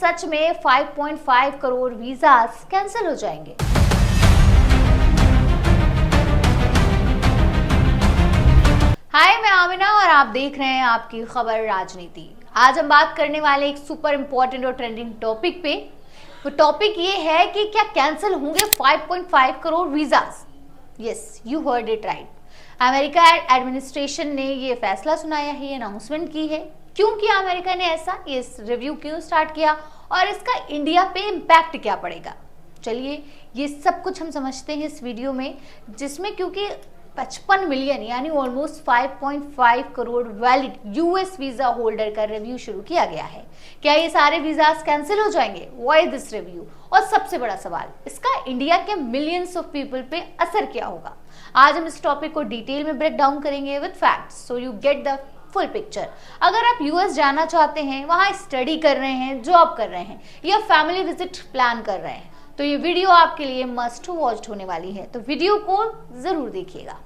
सच में 5.5 crore visas cancel हो जाएंगे? हाय, मैं आमिना और आप देख रहे हैं आपकी खबर राजनीति। आज हम बात करने वाले एक सुपर इंपॉर्टेंट और ट्रेंडिंग टॉपिक पे। वो टॉपिक ये है कि क्या कैंसिल होंगे 5.5 crore visas? Yes, you heard it right. America administration ने ये फैसला सुनाया है, ये अनाउंसमेंट की है। क्यों किया अमेरिका ने ऐसा, ये रिव्यू क्यों स्टार्ट किया और इसका इंडिया पे इम्पैक्ट क्या पड़ेगा? चलिए ये सब कुछ हम समझते हैं इस वीडियो में, जिसमें क्योंकि 55 मिलियन यानी almost 5.5 crore valid US visa holder का रिव्यू शुरू किया गया है। क्या ये सारे वीजास कैंसिल हो जाएंगे? Why this review? और सबसे बड़ा सवाल, इसका इंडिया के मिलियंस ऑफ पीपल पे असर क्या होगा? आज हम इस टॉपिक को डिटेल में ब्रेक डाउन करेंगे with facts, so you get the full picture. अगर आप यूएस जाना चाहते हैं, वहां स्टडी कर रहे हैं, जॉब कर रहे हैं या फैमिली विजिट प्लान कर रहे हैं, तो ये वीडियो आपके लिए मस्ट वॉच होने वाली है, तो वीडियो को जरूर देखिएगा।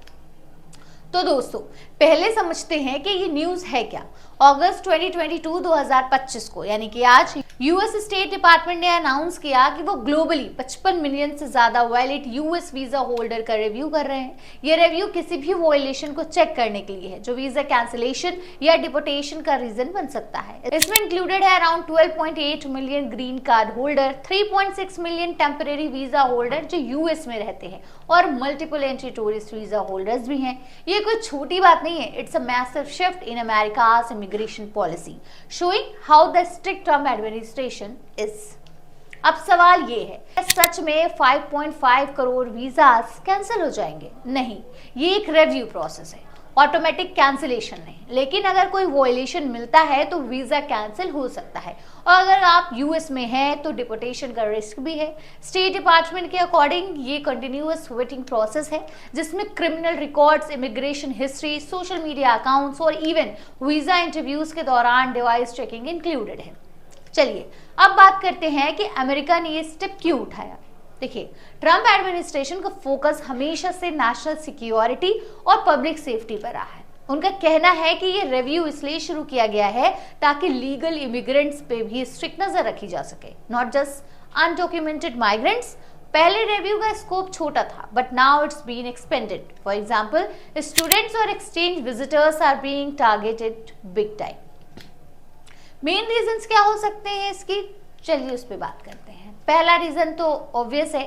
तो दोस्तों, पहले समझते हैं कि ये न्यूज है क्या। अगस्त 2022 को यानी कि आज यूएस स्टेट डिपार्टमेंट ने अनाउंस किया कि वो ग्लोबली 55 मिलियन से ज्यादा वैलिड यूएस वीजा होल्डर का रिव्यू कर रहे हैं। ये रिव्यू किसी भी वॉयलेशन को चेक करने के लिए है जो वीजा कैंसिलेशन या डिपोर्टेशन का रीजन बन सकता है। इसमें इंक्लूडेड है around 12.8 million green card holder, 3.6 million temporary visa holder जो यूएस में रहते हैं और multiple entry tourist visa holders भी हैं। ये कोई छोटी बात नहीं है, it's a massive shift in America's immigration policy, showing how the strict Trump administration is. अब सवाल ये है, सच में 5.5 करोड़ वीजास कैंसिल हो जाएंगे? नहीं, ये एक रिव्यू प्रोसेस है, ऑटोमेटिक कैंसिलेशन नहीं। लेकिन अगर कोई वॉयलेशन मिलता है तो वीजा कैंसिल हो सकता है, और अगर आप यूएस में हैं तो डिपोर्टेशन का रिस्क भी है। स्टेट डिपार्टमेंट के अकॉर्डिंग ये कंटिन्यूअस वेटिंग प्रोसेस है जिसमें criminal records, immigration history, social media accounts और इवन वीजा इंटरव्यूज के दौरान डिवाइस चेकिंग इंक्लूडेड है। चलिए अब बात करते हैं कि अमेरिका ने ये स्टेप क्यों उठाया। देखिए, ट्रम्प एडमिनिस्ट्रेशन का फोकस हमेशा से नेशनल सिक्योरिटी और पब्लिक सेफ्टी पर रहा है। उनका कहना है कि ये रिव्यू इसलिए शुरू किया गया है ताकि लीगल इमिग्रेंट्स पे भी स्ट्रिक्ट नजर रखी जा सके, नॉट जस्ट अनडॉक्यूमेंटेड माइग्रेंट्स। पहले रिव्यू का स्कोप छोटा था, but now it's been expanded. For example, students और exchange visitors are being targeted big time. Main reasons क्या हो सकते हैं इसकी? चलिए उस पर बात करते हैं। पहला रीजन तो ऑब्वियस है,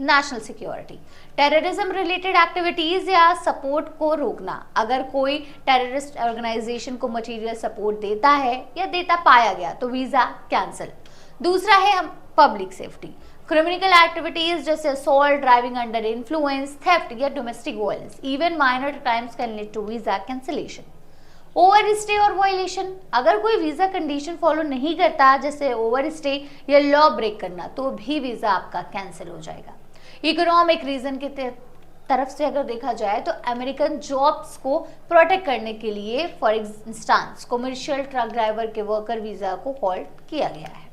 national security. Terrorism related activities या सपोर्ट को रोकना। अगर कोई टेररिस्ट ऑर्गेनाइजेशन को मटेरियल सपोर्ट देता है या देता पाया गया तो वीजा कैंसिल। दूसरा है हम पब्लिक सेफ्टी। क्रिमिनल एक्टिविटीज जैसे assault, driving under influence, theft या domestic violence, even minor crimes can lead to visa cancellation. Over stay और वायलेशन। अगर कोई वीजा कंडीशन फॉलो नहीं करता, जैसे ओवर स्टे या लॉ ब्रेक करना, तो भी वीजा आपका कैंसिल हो जाएगा। इकोनॉमिक रीजन की तरफ से अगर देखा जाए तो अमेरिकन जॉब्स को प्रोटेक्ट करने के लिए for instance commercial truck driver के वर्कर वीजा को हॉल्ट किया गया है।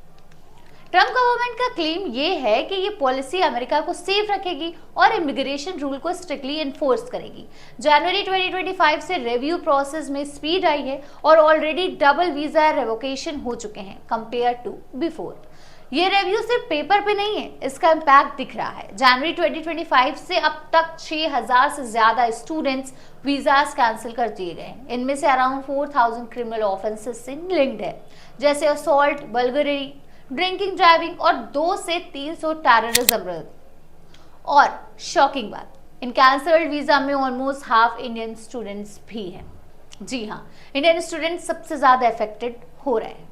ट्रम्प गवर्नमेंट का क्लेम ये है कि ये पॉलिसी अमेरिका को सेफ रखेगी और इमिग्रेशन रूल को स्ट्रिक्टली एनफोर्स करेगी। जनवरी 2025 से रिव्यू प्रोसेस में स्पीड आई है और ऑलरेडी डबल वीजा रेवोकेशन हो चुके हैं कंपेयर टू बिफोर। ये रिव्यू सिर्फ पेपर पे नहीं है, इसका इम्पैक्ट दिख रहा है। जनवरी 2025 से अब तक 6000 से ज्यादा स्टूडेंट्स वीजास कैंसिल कर दिए गए हैं। इनमें से अराउंड 4000 क्रिमिनल ऑफेंसेस से लिंक्ड है, जैसे असॉल्ट, बल्गरी, ड्रिंकिंग, ड्राइविंग और 2 से 300 टेररिज्म। और शॉकिंग बात, इन कैंसल्ड वीजा में ऑलमोस्ट हाफ इंडियन स्टूडेंट्स भी हैं। जी हाँ, इंडियन स्टूडेंट्स सबसे ज्यादा अफेक्टेड हो रहे हैं।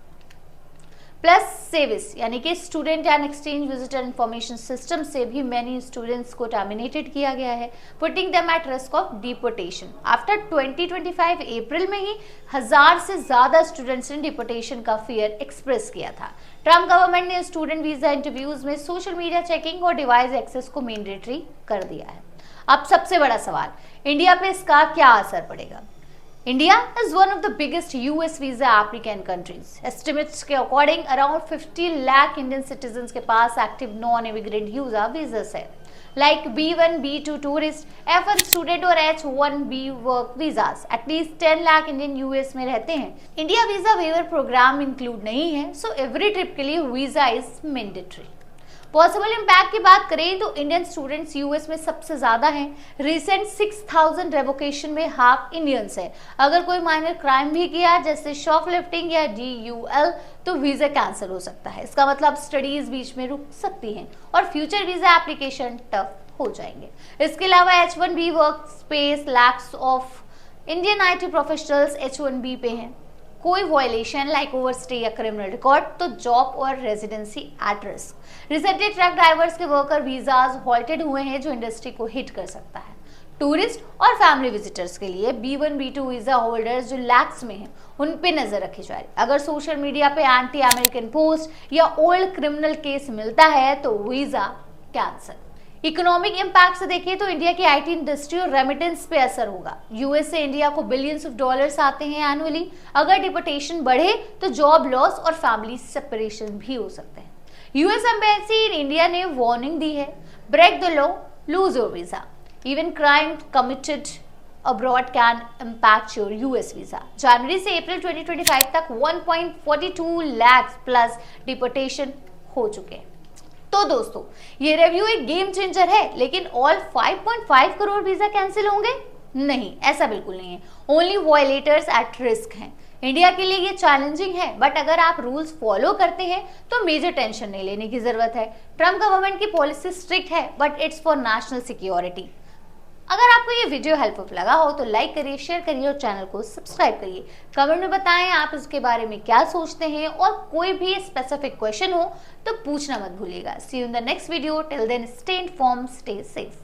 प्लस सेविस यानी कि student and exchange visitor information system से भी मैनी स्टूडेंट्स को टर्मिनेटेड किया गया है, putting them at risk of deportation. After 2025 अप्रैल में ही 1000 से ज्यादा स्टूडेंट्स ने डिपोर्टेशन का फियर एक्सप्रेस किया था। ट्रम्प गवर्नमेंट ने स्टूडेंट वीजा इंटरव्यूज में सोशल मीडिया चेकिंग और डिवाइस एक्सेस को मैंडेटरी कर दिया है। अब सबसे बड़ा सवाल, इंडिया पे इसका क्या असर पड़ेगा? India is one of the biggest US visa applicant countries. Estimates के according around 50 lakh Indian citizens के पास active non-immigrant visa visas है। like B1, B2 tourist, F1 student और H1B work visas. At least 10 lakh Indian US में रहते हैं. India visa waiver programme include नहीं है, so every trip के लिए visa is mandatory. Possible impact की बात करें तो इंडियन स्टूडेंट्स यूएस में सबसे ज्यादा हैं. रिसेंट 6000 रेवोकेशन में हाफ इंडियंस है. अगर कोई माइनर क्राइम भी किया जैसे शॉपलिफ्टिंग या DUL तो वीजा कैंसिल हो सकता है. इसका मतलब स्टडीज बीच में रुक सकती हैं और फ्यूचर वीजा एप्लीकेशन टफ हो जाएंगे. इसके अलावा H1B work space lakhs of Indian IT professionals H1B पे हैं. कोई वायलेशन लाइक ओवरस्टे या क्रिमिनल रिकॉर्ड तो जॉब और residency at risk. Recently truck drivers के वर्कर वीजाज हॉल्टेड हुए हैं जो इंडस्ट्री को हिट कर सकता है. टूरिस्ट और फैमिली विजिटर्स के लिए B1 B2 वीजा होल्डर्स जो लैक्स में हैं उन पे नजर रखी जा रही. अगर सोशल मीडिया पे एंटी अमेरिकन पोस्ट या ओल्ड क्रिमिनल केस मिलता है तो वीजा कैंसिल. इकोनॉमिक इम्पैक्ट से देखिए तो इंडिया की IT इंडस्ट्री और रेमिटेंस पे असर होगा. यूएस से इंडिया को बिलियंस ऑफ डॉलर्स आते हैं एनुअली. अगर डिपोर्टेशन बढ़े तो जॉब लॉस और फैमिली सेपरेशन भी हो सकते हैं. यूएस एम्बेसी इन इंडिया ने वार्निंग दी है, break the law, lose your visa. Even crime committed abroad can impact your US visa. जनवरी से अप्रैल 2025 तक 1.42 लाख प्लस डिपोर्टेशन हो चुके हैं. तो दोस्तों ये रिव्यू एक गेम चेंजर है, लेकिन ऑल 5.5 करोड़ वीजा कैंसिल होंगे? नहीं, ऐसा बिल्कुल नहीं है. ओनली वायलेटर्स एट रिस्क हैं. इंडिया के लिए ये चैलेंजिंग है, बट अगर आप रूल्स फॉलो करते हैं तो मेजर टेंशन नहीं लेने की जरूरत है. ट्रम्प गवर्नमेंट की पॉलिसी स्ट्रिक्ट है, but it's for national security. अगर आपको ये वीडियो हेल्पफुल लगा हो तो लाइक करिए, शेयर करिए और चैनल को सब्सक्राइब करिए. कमेंट में बताएं आप इसके बारे में क्या सोचते हैं और कोई भी स्पेसिफिक क्वेश्चन हो तो पूछना मत भूलिएगा. See you in the next video. Till then stay informed, stay safe.